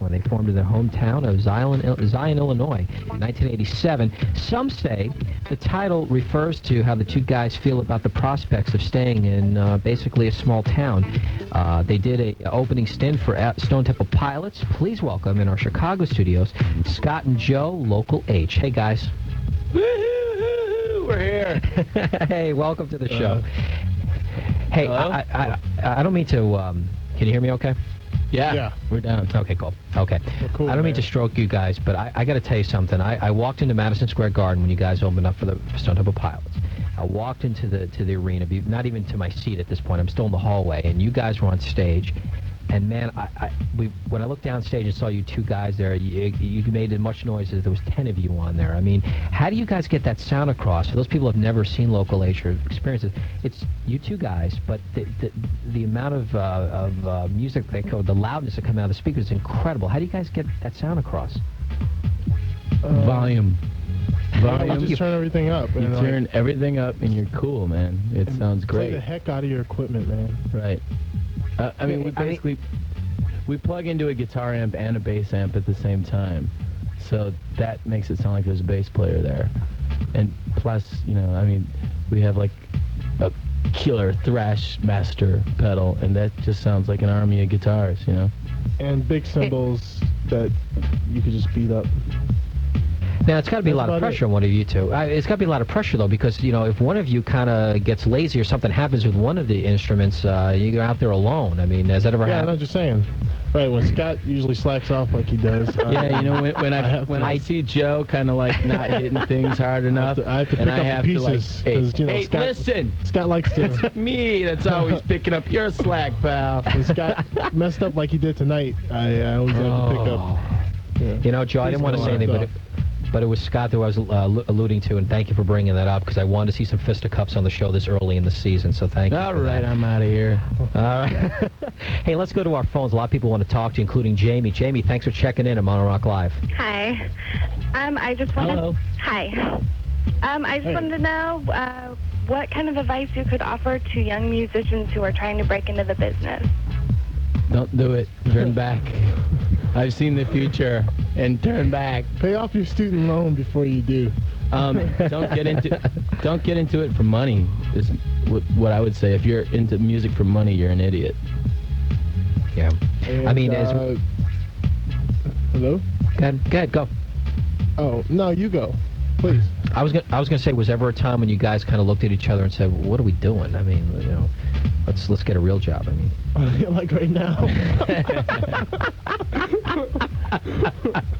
when they formed in their hometown of Zion, Illinois in 1987. Some say the title refers to how the two guys feel about the prospects of staying in basically a small town. They did an opening stint for Stone Temple Pilots. Please welcome in our Chicago studios, Scott and Joe, Local H. Hey, guys. Woo-hoo-hoo-hoo, we're here. Hey, welcome to the show. Hey, I don't mean to, can you hear me okay? Yeah, we're down. Okay, cool. Okay. Cool, I don't mean to stroke you guys, but I got to tell you something. I walked into Madison Square Garden when you guys opened up for the Stone Temple Pilots. I walked into the arena, not even to my seat at this point. I'm still in the hallway, and you guys were on stage. And man, when I looked downstage and saw you two guys there, you made as much noise as there was 10 of you on there. I mean, how do you guys get that sound across? For those people who have never seen Local H or experienced it, it's you two guys, but the amount of music, the loudness that comes out of the speakers is incredible. How do you guys get that sound across? Volume. You just turn everything up. You turn everything up, and you're cool, man. It sounds great. Play the heck out of your equipment, man. Right. I mean, we plug into a guitar amp and a bass amp at the same time, so that makes it sound like there's a bass player there. And plus, you know, I mean, we have like a killer thrash master pedal, and that just sounds like an army of guitars, you know. And big cymbals that you could just beat up. Now, it's got to be a lot of pressure on one of you two. It's got to be a lot of pressure, though, because, you know, if one of you kind of gets lazy or something happens with one of the instruments, you're out there alone. I mean, has that ever happened? Yeah, I'm just saying. Right, when Scott usually slacks off like he does. Yeah, you know, when I see Joe kind of like not hitting things hard enough, I have to pick up the pieces. You know, hey, Scott, listen! Scott likes to... It's me that's always picking up your slack, pal. When Scott messed up like he did tonight, I always have to pick up. Yeah. You know, Joe, I didn't want to say anything, but it was Scott that I was alluding to, and thank you for bringing that up, because I wanted to see some fisticuffs on the show this early in the season, so thank you. All right, I'm out of here. All right. Hey, let's go to our phones. A lot of people want to talk to you, including Jamie. Jamie, thanks for checking in at Mono Rock Live. Hi. I just wanted... Hello. Hi. I just wanted to know what kind of advice you could offer to young musicians who are trying to break into the business. Don't do it. Turn back. I've seen the future, and turn back. Pay off your student loan before you do. Don't get into it for money. Is what I would say. If you're into music for money, you're an idiot. Yeah. And, I mean, hello? Go ahead, go. Oh, no, you go. Please. I was gonna say, was ever a time when you guys kind of looked at each other and said, "What are we doing?" I mean, you know, let's get a real job. I mean, like right now.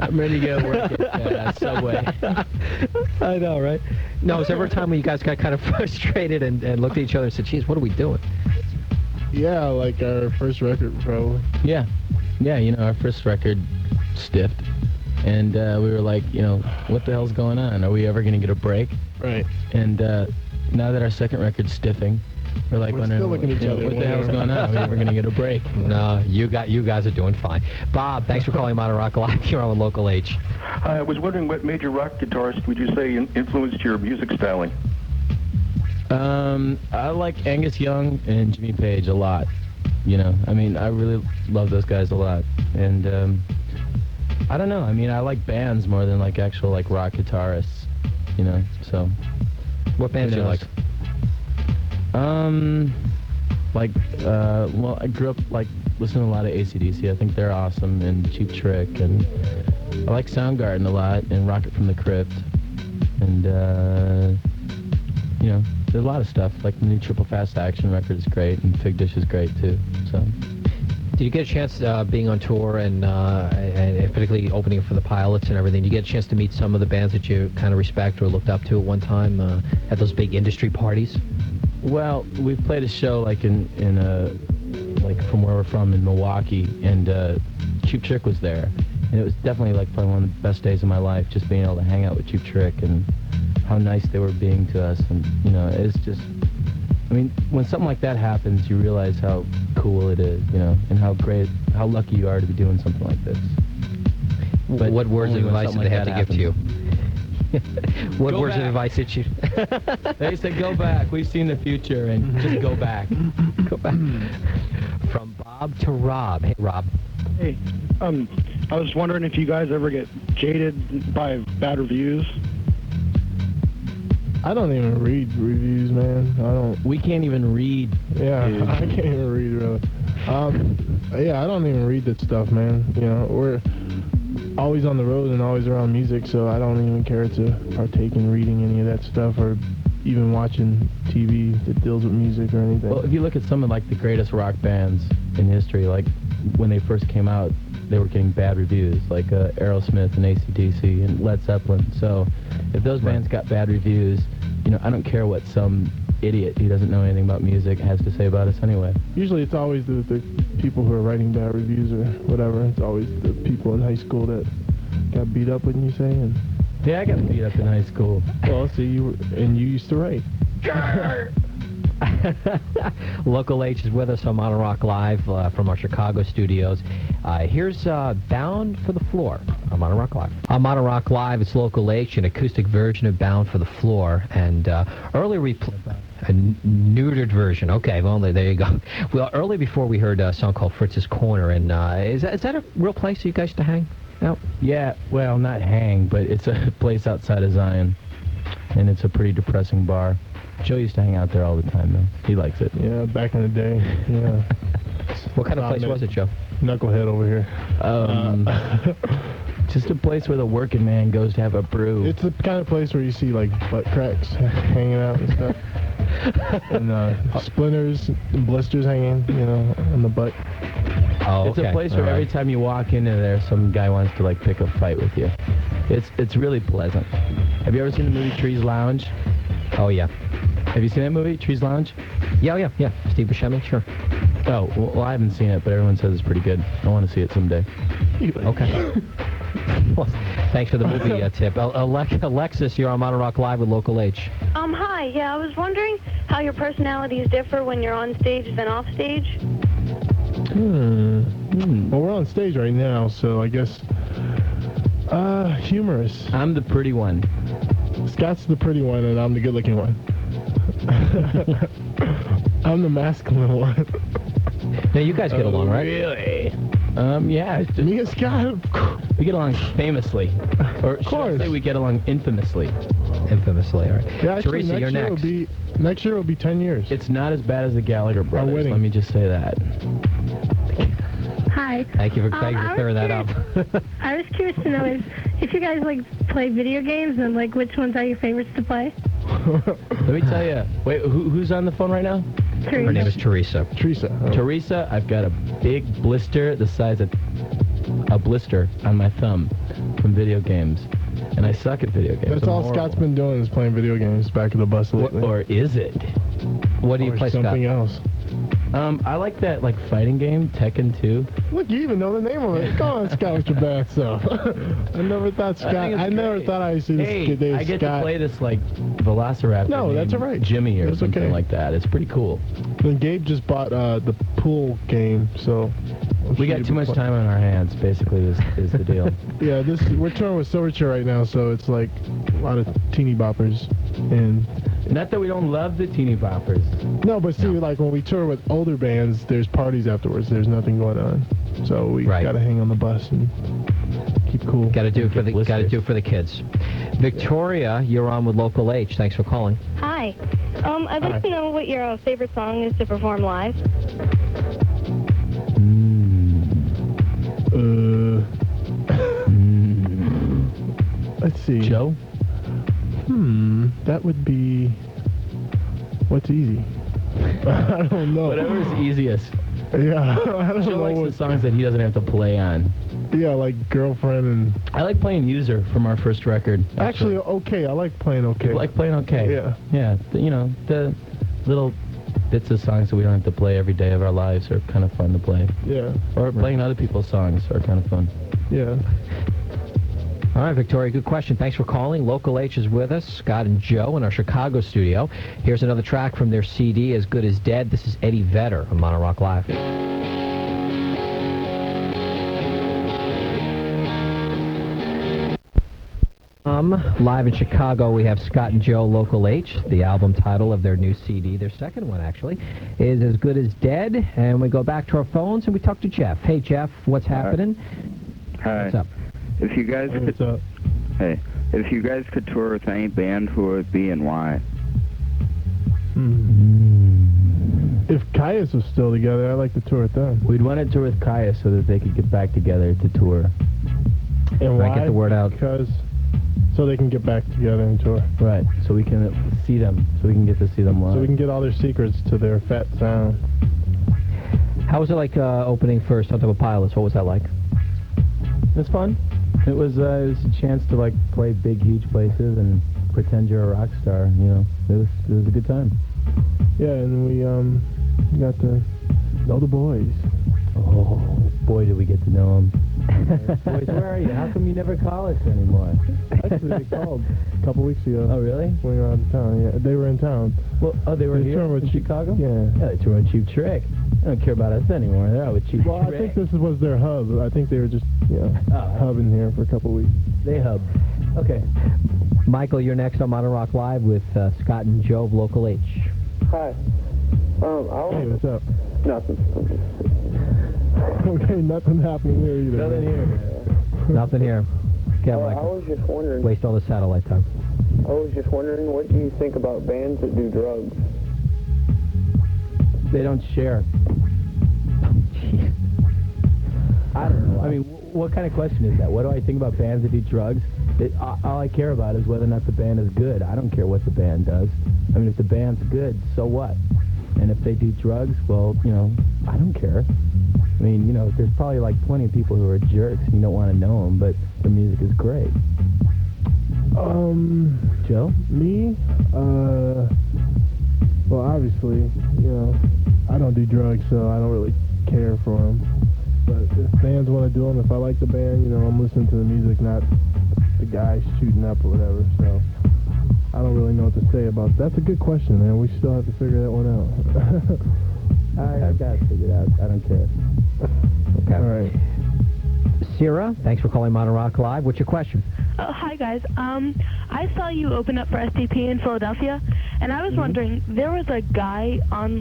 I'm ready to go work at Subway. I know, right? No, was there ever a time when you guys got kind of frustrated and looked at each other and said, "Geez, what are we doing?" Yeah, like our first record, probably. Yeah, you know, our first record stiffed. And we were like, you know, what the hell's going on? Are we ever going to get a break? Right. And now that our second record's stiffing, we're like, we're still looking at each other. What the hell's going on? Are we ever going to get a break? No, you guys are doing fine. Bob, thanks for calling Mono Rock Live here on Local H. I was wondering what major rock guitarist would you say influenced your music styling? I like Angus Young and Jimmy Page a lot. You know, I mean, I really love those guys a lot. And I don't know. I mean, I like bands more than like actual like rock guitarists, you know. So, what bands do you like? Well, I grew up like listening to a lot of AC/DC. I think they're awesome, and Cheap Trick, and I like Soundgarden a lot, and Rocket from the Crypt, and you know, there's a lot of stuff. Like the new Triple Fast Action record is great, and Fig Dish is great too. So. Did you get a chance, being on tour and particularly opening for the Pilots and everything, did you get a chance to meet some of the bands that you kind of respect or looked up to at one time at those big industry parties? Well, we played a show like in like from where we're from in Milwaukee, and Cheap Trick was there, and it was definitely like probably one of the best days of my life, just being able to hang out with Cheap Trick and how nice they were being to us, and you know, it's just. I mean, when something like that happens, you realize how cool it is, you know, and how lucky you are to be doing something like this. But what words of advice did they have to give to you? What words of advice did you... They said, go back. We've seen the future, and just go back. Go back. From Bob to Rob. Hey, Rob. Hey, I was wondering if you guys ever get jaded by bad reviews. I don't even read reviews, man. I don't. We can't even read. Yeah, dude. I can't even read really. Yeah, I don't even read that stuff, man. You know, we're always on the road and always around music, so I don't even care to partake in reading any of that stuff or even watching TV that deals with music or anything. Well, if you look at some of like the greatest rock bands in history, like when they first came out, they were getting bad reviews, like Aerosmith and AC/DC and Led Zeppelin. So if those bands got bad reviews, you know, I don't care what some idiot who doesn't know anything about music has to say about us anyway. Usually it's always the people who are writing bad reviews or whatever. It's always the people in high school that got beat up, wouldn't you say? And Yeah, I got beat up in high school. well, see, you used to write. Local H is with us on Modern Rock Live from our Chicago studios. Here's Bound for the Floor on Modern Rock Live. On Modern Rock Live, it's Local H, an acoustic version of Bound for the Floor. And earlier we played a neutered version. Okay, well, there you go. Well, earlier before we heard a song called Fritz's Corner. And is that a real place for you guys to hang out? Yeah, well, not hang, but it's a place outside of Zion. And it's a pretty depressing bar. Joe used to hang out there all the time, though. He likes it. Yeah, back in the day. Yeah. What kind of place was it, Joe? Knucklehead over here. Just a place where the working man goes to have a brew. It's the kind of place where you see like butt cracks hanging out and stuff. And splinters and blisters hanging, you know, on the butt. Oh, It's a place where every time you walk into there, some guy wants to like pick a fight with you. It's really pleasant. Have you ever seen the movie Trees Lounge? Oh, yeah. Have you seen that movie, Trees Lounge? Yeah. Steve Buscemi, sure. Oh, well, I haven't seen it, but everyone says it's pretty good. I want to see it someday. Okay. Well, thanks for the movie tip. Alexis, you're on Modern Rock Live with Local H. Hi. Yeah, I was wondering how your personalities differ when you're on stage than off stage. Well, we're on stage right now, so I guess humorous. I'm the pretty one. Scott's the pretty one, and I'm the good-looking one. I'm the masculine one. Now, you guys get along, right? Really? Yeah. Me and Scott, We get along famously. Or of should I course. say we get along infamously. Infamously, all right. Yeah, actually, Teresa, you're next. Next year will be 10 years. It's not as bad as the Gallagher brothers. wedding. Let me just say that. Hi. Thank you for clearing that up. I was curious to know if you guys like play video games and like which ones are your favorites to play? Let me tell you. Wait, who's on the phone right now? Her name is Teresa. Teresa. Oh. Teresa, I've got a big blister the size of a blister on my thumb from video games. And I suck at video games. That's all Scott's been doing is playing video games back of the bus lately. Or is it? What do you play, Scott? Something else. I like that fighting game, Tekken 2. Look, you even know the name of it. Come on, Scott, with your bad stuff. I never thought Scott. I never thought I'd see this kid named I get Scott. to play this Velociraptor. No, that's named all right. Jimmy or That's something okay. like that. It's pretty cool. Then Gabe just bought the pool game, so We got too much time on our hands. Basically, is the deal. Yeah, we're touring with Silverchair right now, so it's like a lot of teeny boppers and. Not that we don't love the teeny boppers. No, but see, like when we tour with older bands, there's parties afterwards. There's nothing going on, so we gotta hang on the bus and keep cool. Got to do it for the kids. Victoria, you're on with Local H. Thanks for calling. Hi. I'd like to know what your favorite song is to perform live. Let's see. Joe? That would be. What's easy? I don't know. Whatever's easiest. Yeah, I don't Joe know. likes the songs that he doesn't have to play on. Yeah, like Girlfriend and. I like playing User from our first record. Actually, okay. I like playing okay. You like playing okay? Yeah. Yeah, the little bits of songs that we don't have to play every day of our lives are kind of fun to play. Yeah. Or playing other people's songs are kind of fun. Yeah. All right, Victoria, good question. Thanks for calling. Local H is with us, Scott and Joe in our Chicago studio. Here's another track from their CD, As Good as Dead. This is Eddie Vedder on Modern Rock Live. Live in Chicago, we have Scott and Joe, Local H. The album title of their new CD, their second one actually, is As Good as Dead. And we go back to our phones and we talk to Jeff. Hey, Jeff, what's happening? Hi. What's up? If you guys Hey, could, what's up? hey, if you guys could tour with any band, who would it be and why? If Caius was still together, I'd like to tour with them. We'd want to tour with Kaya so that they could get back together to tour. And Right, why? get the word out. Because so they can get back together and tour. Right, so we can see them, so we can get to see them live. So we can get all their secrets to their fat sound. How was it like opening for Stone Temple Pilots? What was that like? It was fun. It was a chance to like play big, huge places and pretend you're a rock star. You know, it was a good time. Yeah, and we got to know the boys. Oh boy, did we get to know them. Boys, where are you? How come you never call us anymore? Actually, they called a couple weeks ago. Oh really? When we were out of town. Yeah, they were in town. Well, they were here touring with in Chicago. Yeah. Yeah, they tour with Cheap Trick. They don't care about us anymore. They're out with Cheap Well, I Trick. think this was their hub. I think they were just hubbing here for a couple weeks. They hub. Okay. Michael, you're next on Modern Rock Live with Scott and Joe of Local H. Hi. Hey, what's up? Nothing. Okay, nothing happening here either. Nothing here. Nothing here. Okay, I Michael. was just wondering. Waste all the satellite time. I was just wondering, what do you think about bands that do drugs? They don't share. I don't know. I mean, what kind of question is that? What do I think about bands that do drugs? All I care about is whether or not the band is good. I don't care what the band does. I mean, if the band's good, so what? And if they do drugs, well, you know, I don't care. I mean, you know, there's probably like plenty of people who are jerks and you don't want to know them, but their music is great. Joe? Me? Well, obviously, you know, I don't do drugs, so I don't really care for them. But if bands want to do them, if I like the band, you know, I'm listening to the music, not the guy shooting up or whatever, so I don't really know what to say about that. That's a good question, man. We still have to figure that one out. I got it figured out. I don't care. Okay. All right. Sierra, thanks for calling Modern Rock Live. What's your question? Oh, hi guys. I saw you open up for STP in Philadelphia, and I was wondering, there was a guy on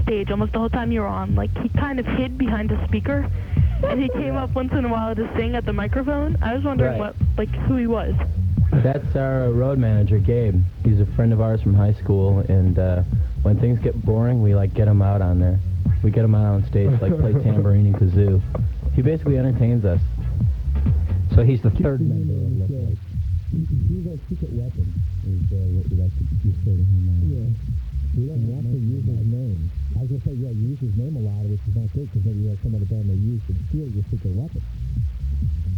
stage almost the whole time you were on. Like, he kind of hid behind a speaker, and he came up once in a while to sing at the microphone. I was wondering who he was. That's our road manager, Gabe. He's a friend of ours from high school, and when things get boring, we get him out on there. We get him out on stage, play tambourine and kazoo. He basically entertains us. So he's the third member of Local H. He's our secret weapon, is what we like to refer to him as. Yeah. We don't actually use his name. I was going to say, yeah, you use his name a lot, which is not good, because then you have some of the band they use to steal your secret weapon.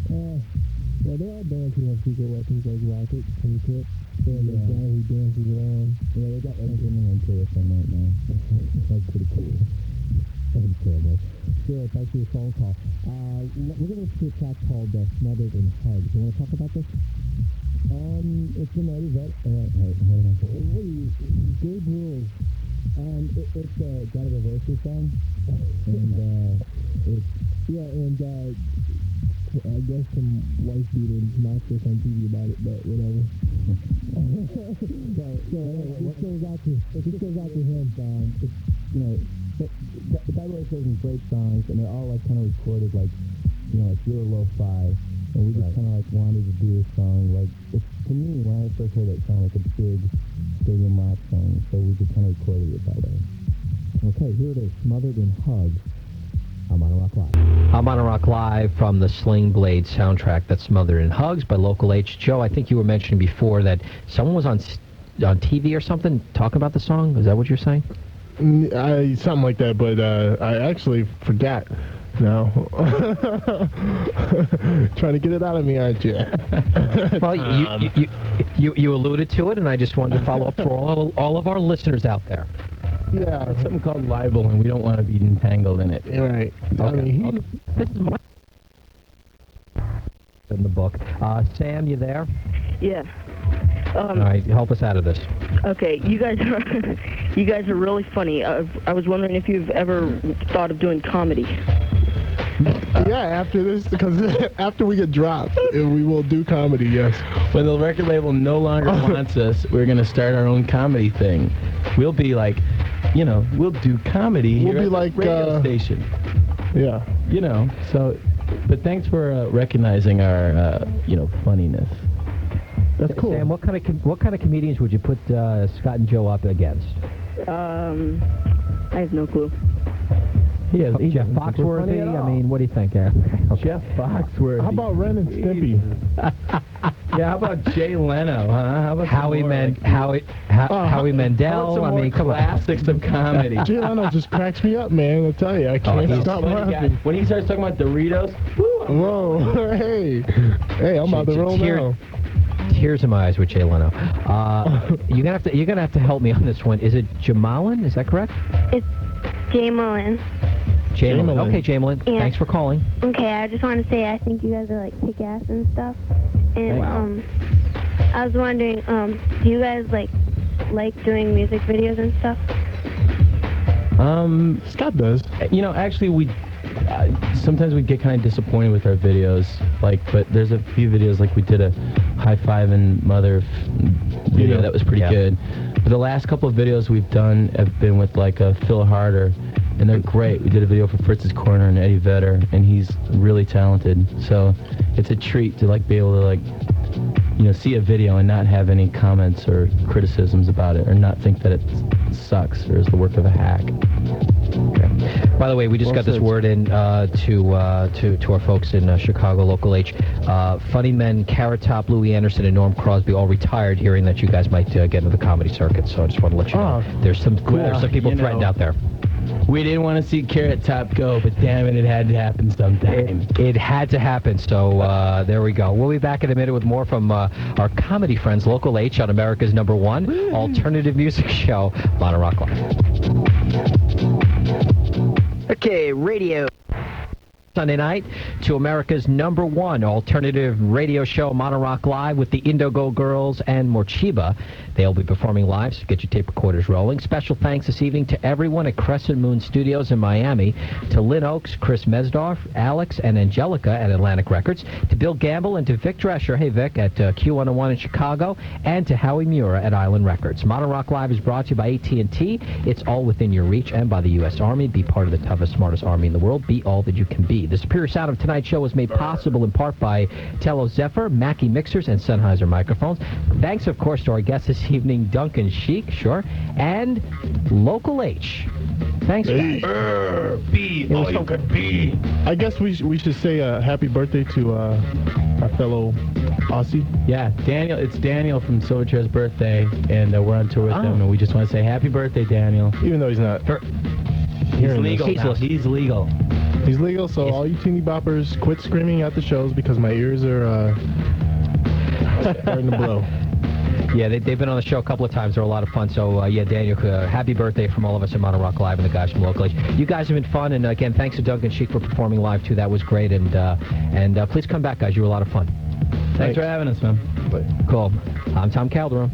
Well, there are bands who have secret weapons like Rocket and Kit. And the guy who dances around. Yeah, they got everything into us on right now. That's pretty cool. That's terrible. Sure, thanks for your phone call. We're going to listen to a track called Smothered in Hugs. You want to talk about this? It's an Eddie Vet. Gabe Rules. It's got a reversal song. And I guess some wife beater knocked us on TV about it, but whatever. This goes out to him. It's, you know, the guy wrote some great songs, and they're all kind of recorded really lo-fi. And we just kind of wanted to do a song to me, when I first heard it, it sounded like a big stadium rock song, so we just kind of recorded it that way. Okay, here it is, Smothered in Hugs. I'm on a Rock Live. I'm on a Rock Live from the Sling Blade soundtrack that's Smothered in Hugs by Local H. Joe, I think you were mentioning before that someone was on TV or something talking about the song. Is that what you're saying? Something like that, but I actually forgot now. Trying to get it out of me, aren't you? Well, you alluded to it, and I just wanted to follow up for all of our listeners out there. Yeah, it's something called libel, and we don't want to be entangled in it. Right. Okay. I mean, This is my in the book. Sam, you there? Yeah. All right, help us out of this. Okay, you guys are really funny. I was wondering if you've ever thought of doing comedy. Yeah, after this, because after we get dropped, we will do comedy, yes. When the record label no longer wants us, we're going to start our own comedy thing. We'll be we'll do comedy here at the radio station. Yeah. So But thanks for recognizing our, funniness. That's cool. Sam, what kind of comedians would you put Scott and Joe up against? I have no clue. Jeff Foxworthy. I mean, what do you think, Aaron? Okay. Jeff Foxworthy. How about Ren and Stimpy? Yeah, how about Jay Leno, huh? How about Howie Mandel? I mean, come on. Classics of comedy. Jay Leno just cracks me up, man. I'll tell you, I can't stop laughing. When he starts talking about Doritos, whoa, hey, I'm about to roll now. Tears in my eyes with Jay Leno. You're gonna have to help me on this one. Is it Jamalin? Is that correct? It's Jamalin. Jamalin. Okay, Jamalin. Yeah. Thanks for calling. Okay, I just want to say I think you guys are like kick-ass and stuff. And I was wondering, do you guys like doing music videos and stuff? Scott does. Actually, we sometimes we get kind of disappointed with our videos. But there's a few videos like we did a high-fiving mother video that was pretty good. But the last couple of videos we've done have been with like Phil Harder, and they're great. We did a video for Fritz's Corner and Eddie Vedder, and he's really talented. So it's a treat to be able to see a video and not have any comments or criticisms about it, or not think that it sucks or is the work of a hack. Okay. By the way, we just got this word in to our folks in Chicago, Local H. Funny men, Carrot Top, Louis Anderson, and Norm Crosby all retired, hearing that you guys might get into the comedy circuit. So I just want to let you know there's some people threatened out there. We didn't want to see Carrot Top go, but damn it happen sometime. It had to happen, so there we go. We'll be back in a minute with more from our comedy friends, Local H, on America's #1 alternative music show, Monorock Live. Okay, radio. Sunday night to America's #1 alternative radio show, Monorock Live, with the Indigo Girls and Morchiba. They'll be performing live, so get your tape recorders rolling. Special thanks this evening to everyone at Crescent Moon Studios in Miami, to Lynn Oakes, Chris Mesdorf, Alex, and Angelica at Atlantic Records, to Bill Gamble and to Vic Drescher, hey Vic, at Q101 in Chicago, and to Howie Mura at Island Records. Monorock Live is brought to you by AT&T. It's all within your reach, and by the U.S. Army. Be part of the toughest, smartest Army in the world. Be all that you can be. The superior sound of tonight's show was made possible in part by Tello Zephyr, Mackie Mixers, and Sennheiser microphones. Thanks, of course, to our guests this evening, Duncan Sheik, and Local H. Thanks, guys. Be all you could be. I guess we should say happy birthday to our fellow Aussie. Yeah, Daniel. It's Daniel from Silverchair's birthday, and we're on tour with him, and we just want to say happy birthday, Daniel. Even though he's not. He's legal now. He's legal. He's legal, so all you teeny boppers, quit screaming at the shows because my ears are starting to blow. Yeah, they've been on the show a couple of times. They're a lot of fun. So, Daniel, happy birthday from all of us at Monorock Live and the guys from Local H. You guys have been fun, and again, thanks to Duncan Sheik for performing live, too. That was great, and please come back, guys. You were a lot of fun. Thanks for having us, man. Bye. Cool. I'm Tom Calderon.